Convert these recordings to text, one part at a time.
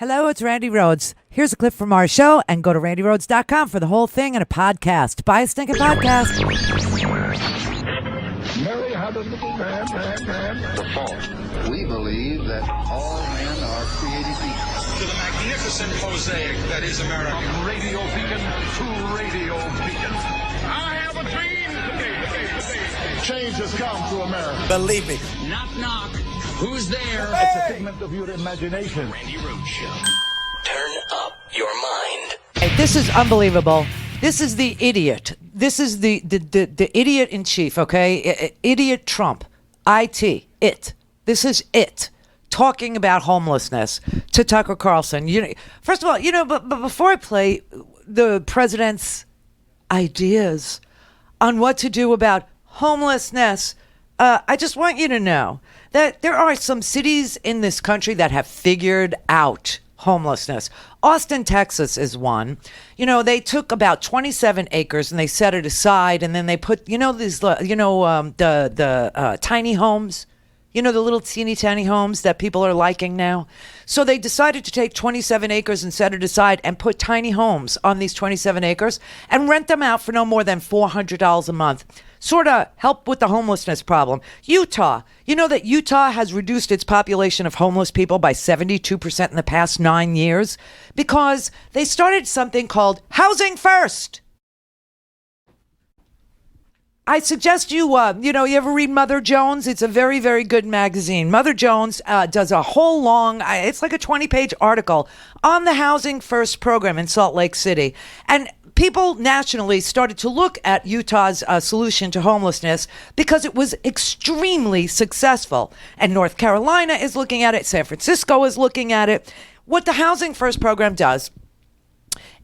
Hello, it's Randi Rhodes. Here's a clip from our show, and go to randyrhodes.com for the whole thing and a podcast. Buy a stinking podcast. Mary had a little man. The fall. We believe that all men are created equal. To the magnificent mosaic that is America. From radio beacon to radio beacon. I have a dream today. Change has come to America. Believe me. Knock, knock. Who's there? It's a figment of your imagination. Randi Rhodes Show. Turn up your mind. Hey, this is unbelievable. This is the idiot. This is the idiot in chief, okay? Idiot Trump. It. This is it. Talking about homelessness to Tucker Carlson. First of all, but before I play the president's ideas on what to do about homelessness, I just want you to know that there are some cities in this country that have figured out homelessness. Austin, Texas is one. They took about 27 acres and they set it aside, and then they put, these, the tiny homes, the little teeny tiny homes that people are liking now. So they decided to take 27 acres and set it aside and put tiny homes on these 27 acres and rent them out for no more than $400 a month. Sort of help with the homelessness problem. Utah. You know that Utah has reduced its population of homeless people by 72% in the past 9 years because they started something called Housing First. I suggest you ever read Mother Jones? It's a very, very good magazine. Mother Jones does a whole long, it's like a 20-page article on the Housing First program in Salt Lake City. And people nationally started to look at Utah's solution to homelessness because it was extremely successful. And North Carolina is looking at it. San Francisco is looking at it. What the Housing First program does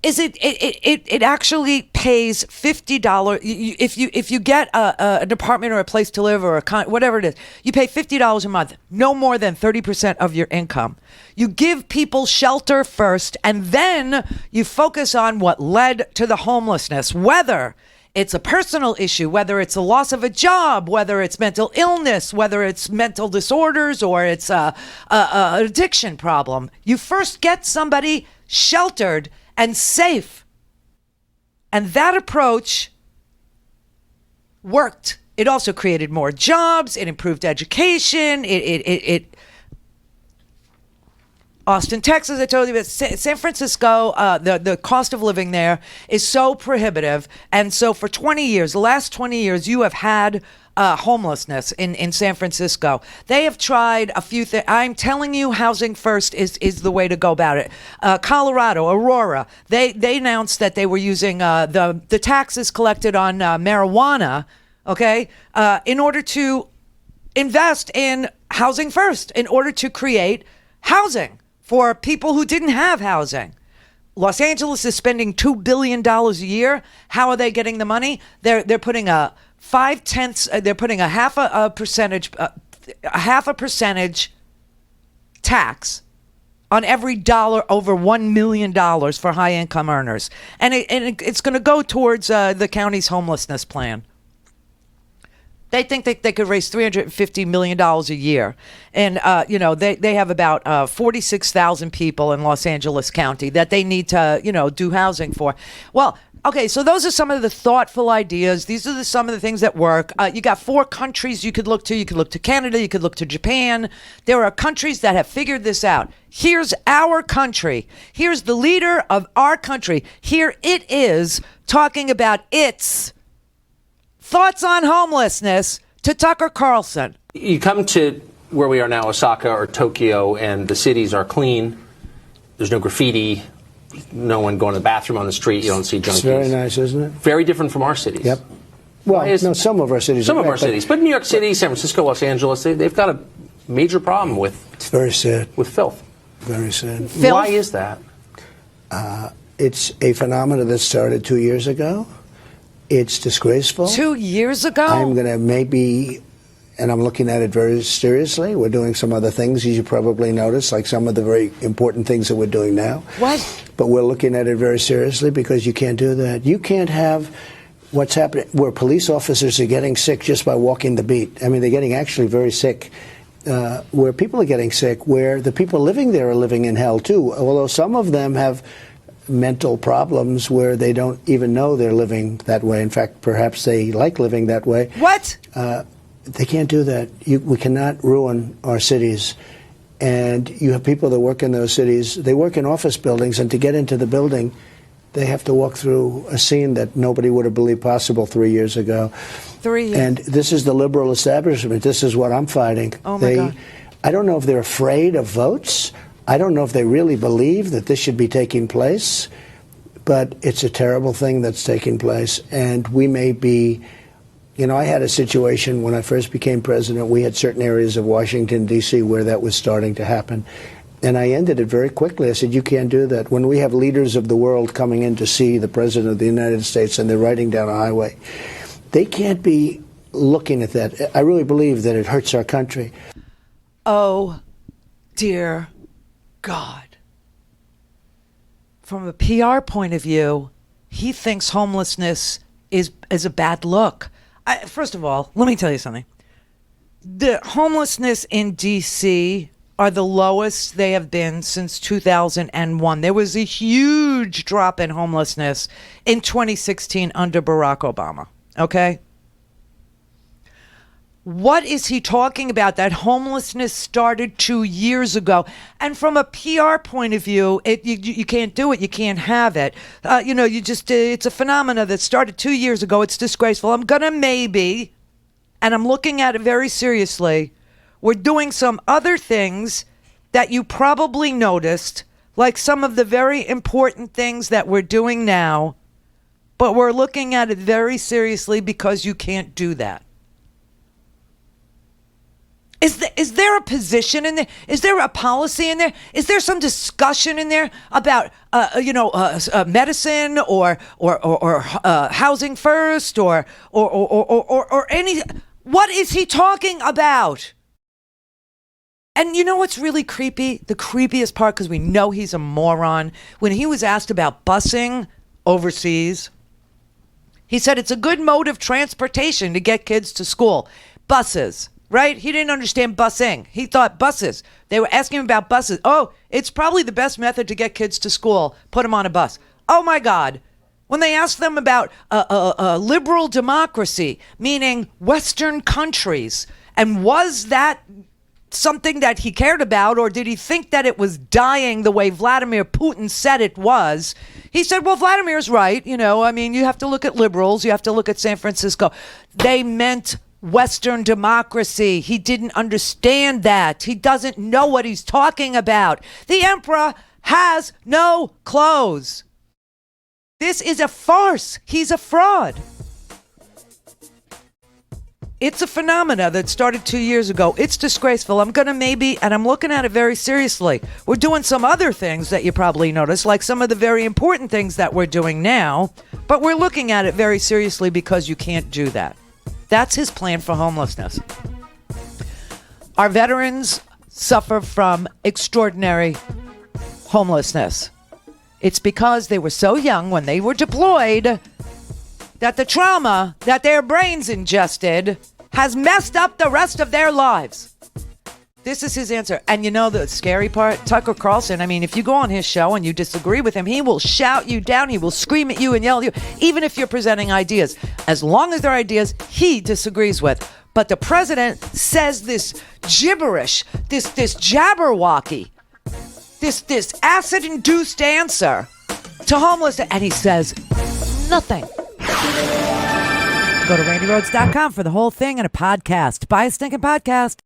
is it actually pays $50 if you get an apartment or a place to live or whatever it is, you pay $50 a month, no more than 30% of your income. You give people shelter first, and then you focus on what led to the homelessness, whether it's a personal issue, whether it's a loss of a job, whether it's mental illness, whether it's mental disorders, or it's an addiction problem. You first get somebody sheltered and safe. And that approach worked. It also created more jobs. It improved education. Austin, Texas, I told you about. San Francisco, the cost of living there is so prohibitive. And so for 20 years, the last 20 years, you have had homelessness in San Francisco. They have tried a few things. I'm telling you, Housing First is the way to go about it. Colorado, Aurora, they announced that they were using the taxes collected on marijuana, okay, in order to invest in Housing First, in order to create housing for people who didn't have housing. Los Angeles is spending $2 billion a year. How are they getting the money? They're putting a half a percentage tax on every dollar over $1 million for high income earners. And it's going to go towards the county's homelessness plan. They think they could raise $350 million a year. And, they have about 46,000 people in Los Angeles County that they need to, do housing for. Well, okay, so those are some of the thoughtful ideas. These are some of the things that work. You got 4 countries you could look to. You could look to Canada. You could look to Japan. There are countries that have figured this out. Here's our country. Here's the leader of our country. Here it is talking about its thoughts on homelessness to Tucker Carlson. You come to where we are now, Osaka or Tokyo, and the cities are clean. There's no graffiti. No one going to the bathroom on the street. You don't see junkies. It's very nice, isn't it? Very different from our cities. Yep. Well, no, some of our cities. Some of our cities. But New York City, San Francisco, Los Angeles, they've got a major problem with... It's very sad. With filth. Very sad. Filth? Why is that? It's a phenomenon that started 2 years ago. It's disgraceful. 2 years ago? I'm going to maybe, and I'm looking at it very seriously. We're doing some other things, as you probably noticed, like some of the very important things that we're doing now. What? But we're looking at it very seriously because you can't do that. You can't have what's happening where police officers are getting sick just by walking the beat. I mean, they're getting actually very sick. where people are getting sick, where the people living there are living in hell too, although some of them have mental problems where they don't even know they're living that way. In fact, perhaps they like living that way. What? They can't do that. We cannot ruin our cities. And you have people that work in those cities. They work in office buildings, and to get into the building, they have to walk through a scene that nobody would have believed possible 3 years ago. 3 years. And this is the liberal establishment. This is what I'm fighting. Oh, my God. I don't know if they're afraid of votes. I don't know if they really believe that this should be taking place. But it's a terrible thing that's taking place. And we may be... You know, I had a situation when I first became president. We had certain areas of Washington, D.C. where that was starting to happen. And I ended it very quickly. I said, you can't do that. When we have leaders of the world coming in to see the President of the United States and they're riding down a highway, they can't be looking at that. I really believe that it hurts our country. Oh, dear God. From a PR point of view, he thinks homelessness is a bad look. First of all, let me tell you something. The homelessness in D.C. are the lowest they have been since 2001. There was a huge drop in homelessness in 2016 under Barack Obama. Okay? What is he talking about? That homelessness started 2 years ago. And from a PR point of view, you can't do it. You can't have it. It's a phenomena that started 2 years ago. It's disgraceful. I'm going to maybe, and I'm looking at it very seriously, we're doing some other things that you probably noticed, like some of the very important things that we're doing now, but we're looking at it very seriously because you can't do that. Is there a position in there? Is there a policy in there? Is there some discussion in there about medicine or housing first or any? What is he talking about? And you know what's really creepy? The creepiest part, because we know he's a moron. When he was asked about busing overseas, he said it's a good mode of transportation to get kids to school. Buses. Right? He didn't understand busing. He thought buses. They were asking him about buses. Oh, it's probably the best method to get kids to school. Put them on a bus. Oh, my God. When they asked them about liberal democracy, meaning Western countries, and was that something that he cared about, or did he think that it was dying the way Vladimir Putin said it was? He said, well, Vladimir's right. You have to look at liberals. You have to look at San Francisco. They meant Western democracy. He didn't understand that. He doesn't know what he's talking about. The emperor has no clothes. This is a farce. He's a fraud. It's a phenomena that started 2 years ago. It's disgraceful. I'm looking at it very seriously. We're doing some other things that you probably noticed, like some of the very important things that we're doing now, but we're looking at it very seriously because you can't do that. That's his plan for homelessness. Our veterans suffer from extraordinary homelessness. It's because they were so young when they were deployed that the trauma that their brains ingested has messed up the rest of their lives. This is his answer. And you know the scary part? Tucker Carlson, if you go on his show and you disagree with him, he will shout you down. He will scream at you and yell at you, even if you're presenting ideas. As long as they're ideas he disagrees with. But the president says this gibberish, this jabberwocky, this acid-induced answer to homelessness, and he says nothing. Go to RandiRhodes.com for the whole thing and a podcast. Buy a stinking podcast.